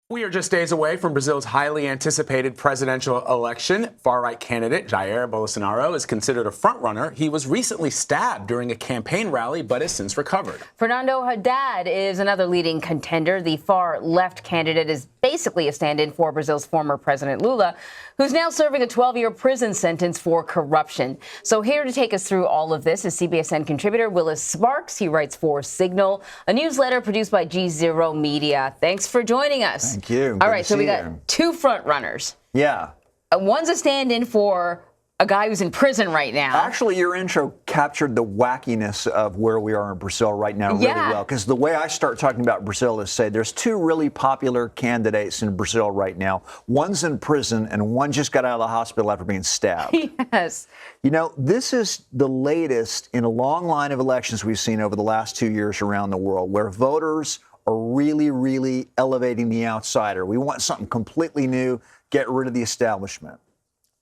We are just days away from Brazil's highly anticipated presidential election. Far-right candidate Jair Bolsonaro is considered a frontrunner. He was recently stabbed during a campaign rally, but has since recovered. Fernando Haddad is another leading contender. The far-left candidate is basically a stand-in for Brazil's former president Lula, who's now serving a 12-year prison sentence for corruption. So here to take us through all of this is CBSN contributor Willis Sparks. He writes for Signal, a newsletter produced by GZero Media. Thanks for joining us. Thank you. All right, so we got two front runners. Yeah. One's a stand-in for a guy who's in prison right now. Actually, your intro captured the wackiness of where we are in Brazil right now really well. Because the way I start talking about Brazil is say there's two really popular candidates in Brazil right now. One's in prison and one just got out of the hospital after being stabbed. Yes. You know, this is the latest in a long line of elections we've seen over the last 2 years around the world where voters are really, really elevating the outsider. We want something completely new, get rid of the establishment.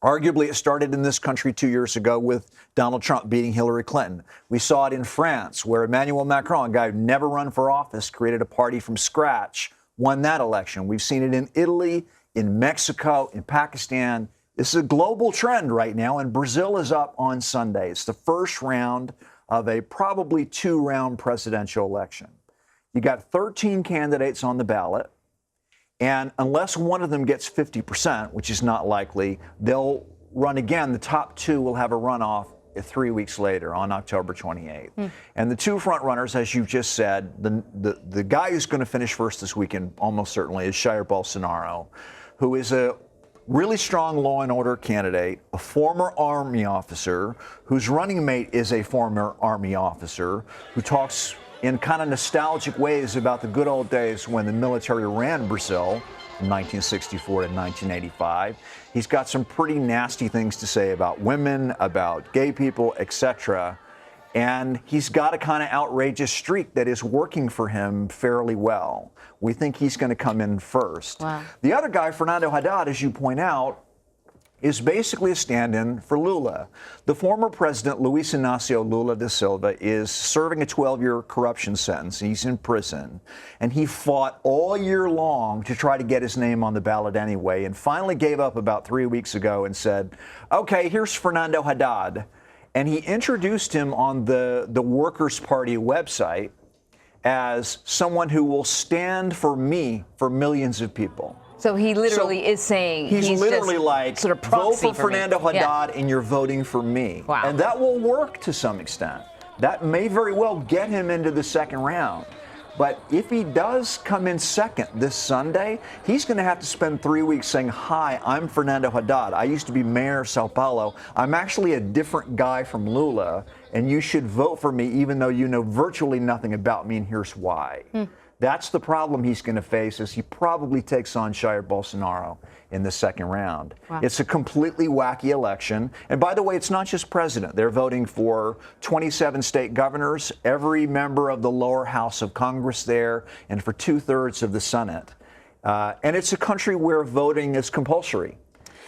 Arguably, it started in this country 2 years ago with Donald Trump beating Hillary Clinton. We saw it in France, where Emmanuel Macron, a guy who never run for office, created a party from scratch, won that election. We've seen it in Italy, in Mexico, in Pakistan. This is a global trend right now, and Brazil is up on Sunday. It's the first round of a probably two-round presidential election. You got 13 candidates on the ballot, and unless one of them gets 50%, which is not likely, they'll run again. The top two will have a runoff 3 weeks later on October 28th. And the two front runners, as you just said, the guy who's going to finish first this weekend almost certainly is Jair Bolsonaro, who is a really strong law and order candidate, a former Army officer, whose running mate is a former Army officer, who talks in kind of nostalgic ways about the good old days when the military ran Brazil from 1964 to 1985. He's got some pretty nasty things to say about women, about gay people, etc. And he's got a kind of outrageous streak that is working for him fairly well. We think he's going to come in first. Wow. The other guy, Fernando Haddad, as you point out, is basically a stand-in for Lula. The former president, Luiz Inácio Lula da Silva, is serving a 12-year corruption sentence. He's in prison. And he fought all year long to try to get his name on the ballot anyway, and finally gave up about 3 weeks ago and said, okay, here's Fernando Haddad. And he introduced him on the Workers' Party website as someone who will stand for me for millions of people. So he literally is saying he's literally just like, sort of vote for for Fernando Haddad and you're voting for me. Wow. And that will work to some extent. That may very well get him into the second round. But if he does come in second this Sunday, he's going to have to spend 3 weeks saying, hi, I'm Fernando Haddad. I used to be mayor of Sao Paulo. I'm actually a different guy from Lula, and you should vote for me even though you know virtually nothing about me, and here's why. That's the problem he's going to face as he probably takes on Jair Bolsonaro in the second round. Wow. It's a completely wacky election. And by the way, it's not just president. They're voting for 27 state governors, every member of the lower house of Congress there, and for 2/3 of the Senate. And it's a country where voting is compulsory.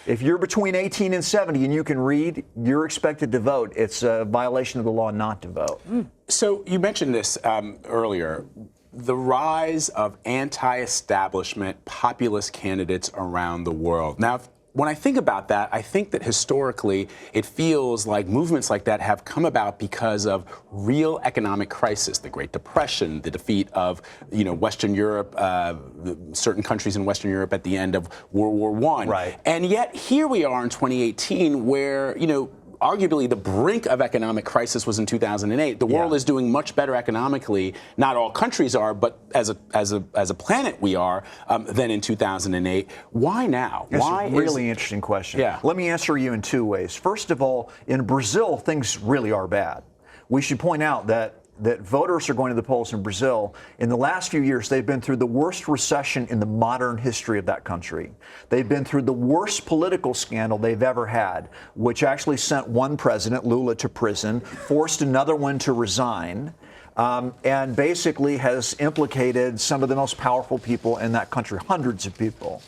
If you're between 18 and 70 and you can read, you're expected to vote. It's a violation of the law not to vote. So you mentioned this earlier. The rise of anti-establishment populist candidates around the world. Now, when I think about that, I think that historically it feels like movements like that have come about because of real economic crisis, the Great Depression, the defeat of, Western Europe, certain countries in Western Europe at the end of World War I. Right. And yet here we are in 2018 where, arguably the brink of economic crisis was in 2008. The world is doing much better economically. Not all countries are, but as a planet we are, than in 2008. Why now? It's a really interesting question. Yeah. Let me answer you in two ways. First of all, in Brazil, things really are bad. We should point out that voters are going to the polls in Brazil. In the last few years, they've been through the worst recession in the modern history of that country. They've been through the worst political scandal they've ever had, which actually sent one president, Lula, to prison, forced another one to resign, and basically has implicated some of the most powerful people in that country, hundreds of people.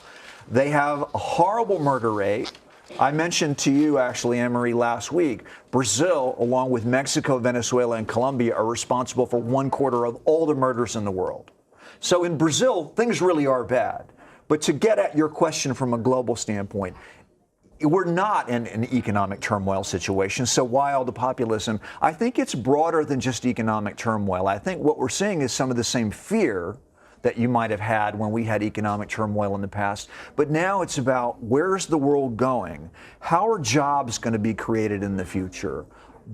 They have a horrible murder rate. I mentioned to you, actually, Anne-Marie, last week, Brazil, along with Mexico, Venezuela, and Colombia, are responsible for 1/4 of all the murders in the world. So in Brazil, things really are bad. But to get at your question from a global standpoint, we're not in an economic turmoil situation, so why all the populism? I think it's broader than just economic turmoil. I think what we're seeing is some of the same fear that you might have had when we had economic turmoil in the past. But now it's about, where's the world going? How are jobs going to be created in the future?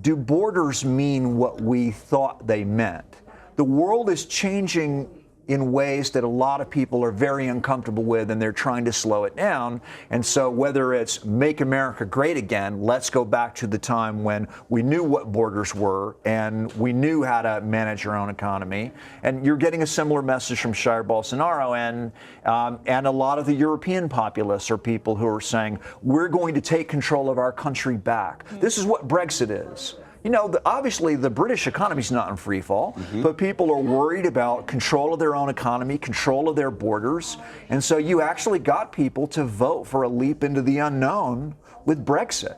Do borders mean what we thought they meant? The world is changing in ways that a lot of people are very uncomfortable with, and they're trying to slow it down. And so whether it's make America great again, let's go back to the time when we knew what borders were and we knew how to manage our own economy. And you're getting a similar message from Jair Bolsonaro, and a lot of the European populists are people who are saying, we're going to take control of our country back. This is what Brexit is. You know, obviously the British economy is not in free fall, but people are worried about control of their own economy, control of their borders. And so you actually got people to vote for a leap into the unknown with Brexit.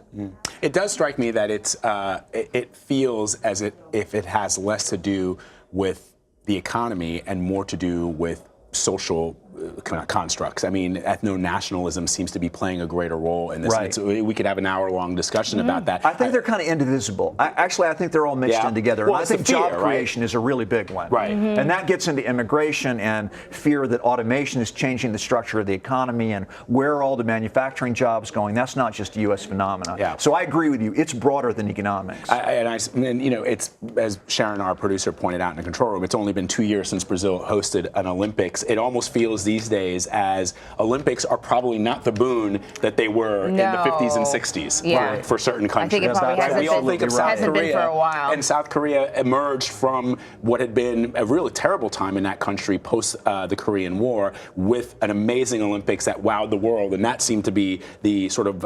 It does strike me that it feels as if it has less to do with the economy and more to do with social kind of constructs. I mean, ethno-nationalism seems to be playing a greater role in this. Right. We could have an hour-long discussion about that. I think they're kind of indivisible. I think they're all mixed in together. Well, and I think fear, job creation is a really big one. Right. And that gets into immigration and fear that automation is changing the structure of the economy and where are all the manufacturing jobs going. That's not just a U.S. phenomenon. Yeah. So I agree with you. It's broader than economics. And you know, it's, as Sharon, our producer, pointed out in the control room, it's only been 2 years since Brazil hosted an Olympics. It almost feels these days as Olympics are probably not the boon that they were in the 50s and 60s for certain countries. I think it probably hasn't, we all think of South Korea, been for a while. And South Korea emerged from what had been a really terrible time in that country post the Korean War with an amazing Olympics that wowed the world, and that seemed to be the sort of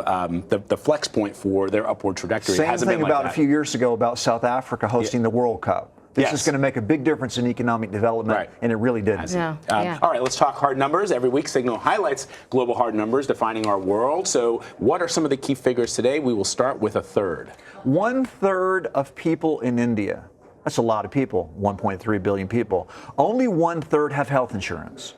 the flex point for their upward trajectory. Same it hasn't thing been like about that. a few years ago about South Africa hosting the World Cup. This is going to make a big difference in economic development, and it really didn't. All right, let's talk hard numbers. Every week, Signal highlights global hard numbers defining our world. So what are some of the key figures today? We will start with a third. 1/3 of people in India, that's a lot of people, 1.3 billion people, only 1/3 have health insurance.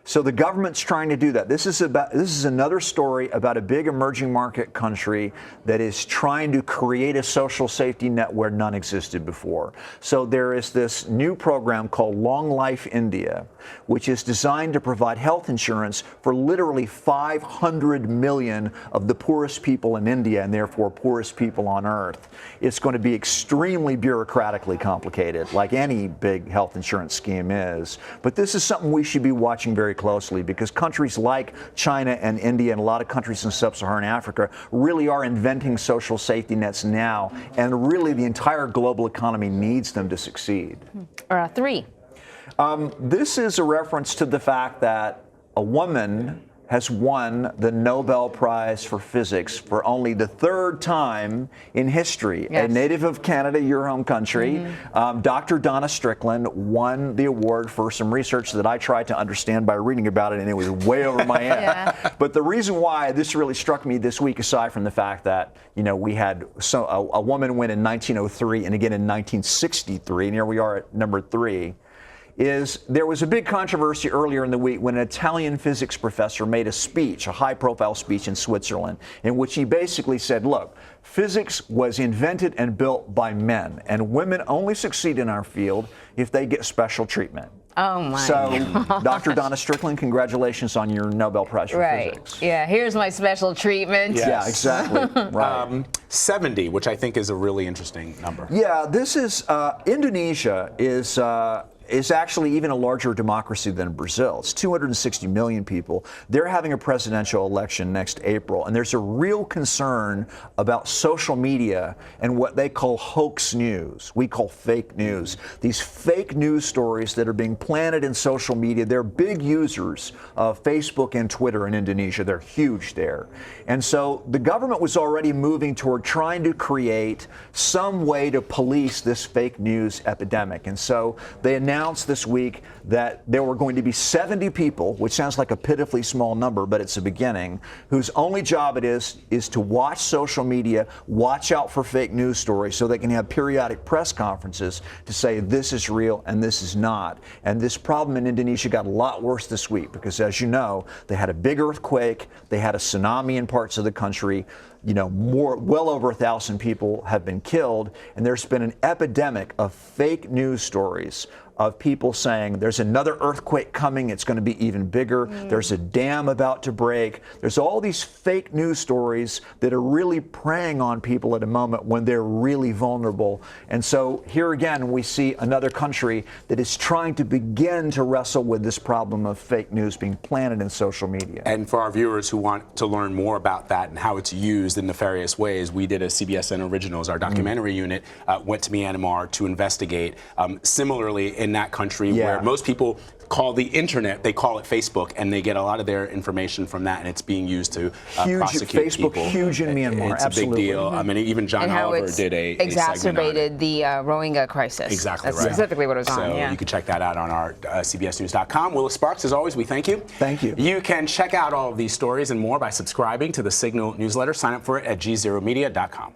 So the government's trying to do that. This is another story about a big emerging market country that is trying to create a social safety net where none existed before. So there is this new program called Long Life India, which is designed to provide health insurance for literally 500 million of the poorest people in India, and therefore poorest people on earth. It's going to be extremely bureaucratically complicated, like any big health insurance scheme is. But this is something we should be watching very closely, because countries like China and India and a lot of countries in sub-Saharan Africa really are inventing social safety nets now, and really the entire global economy needs them to succeed. Three. This is a reference to the fact that a woman has won the Nobel Prize for Physics for only the third time in history. A native of Canada, your home country, Dr. Donna Strickland won the award for some research that I tried to understand by reading about it, and it was way over my head. But the reason why this really struck me this week, aside from the fact that, you know, we had a woman win in 1903 and again in 1963, and here we are at number 3, is there was a big controversy earlier in the week when an Italian physics professor made a speech, a high-profile speech in Switzerland, in which he basically said, look, physics was invented and built by men, and women only succeed in our field if they get special treatment. Oh, my So, Dr. Donna Strickland, congratulations on your Nobel Prize for Physics. Yeah, here's my special treatment. Yes. Yeah, exactly. Right. 70, which I think is a really interesting number. Yeah, this is, Indonesia is actually even a larger democracy than Brazil. It's 260 million people. They're having a presidential election next April, and there's a real concern about social media and what they call hoax news. We call fake news. These fake news stories that are being planted in social media. They're big users of Facebook and Twitter in Indonesia. They're huge there. And so the government was already moving toward trying to create some way to police this fake news epidemic. And so they announced announced this week that there were going to be 70 people, which sounds like a pitifully small number, but it's a beginning, whose only job it is to watch social media, watch out for fake news stories so they can have periodic press conferences to say this is real and this is not. And this problem in Indonesia got a lot worse this week because, as you know, they had a big earthquake, they had a tsunami in parts of the country. Well over 1,000 people have been killed, and there's been an epidemic of fake news stories of people saying there's another earthquake coming, it's going to be even bigger, there's a dam about to break. There's all these fake news stories that are really preying on people at a moment when they're really vulnerable. And so here again, we see another country that is trying to begin to wrestle with this problem of fake news being planted in social media. And for our viewers who want to learn more about that and how it's used in nefarious ways, we did a CBSN Originals, our documentary unit, went to Myanmar to investigate. Similarly, in that country where most people call the internet, they call it Facebook, and they get a lot of their information from that, and it's being used to prosecute Facebook, people. Huge in Myanmar, it's absolutely. a big deal. I mean, even John Oliver did a exacerbated the Rohingya crisis. Exactly That's right. specifically what it was on. So you can check that out on our CBSNews.com. Willis Sparks, as always, we thank you. Thank you. You can check out all of these stories and more by subscribing to the Signal newsletter. Sign up for it at GZeroMedia.com.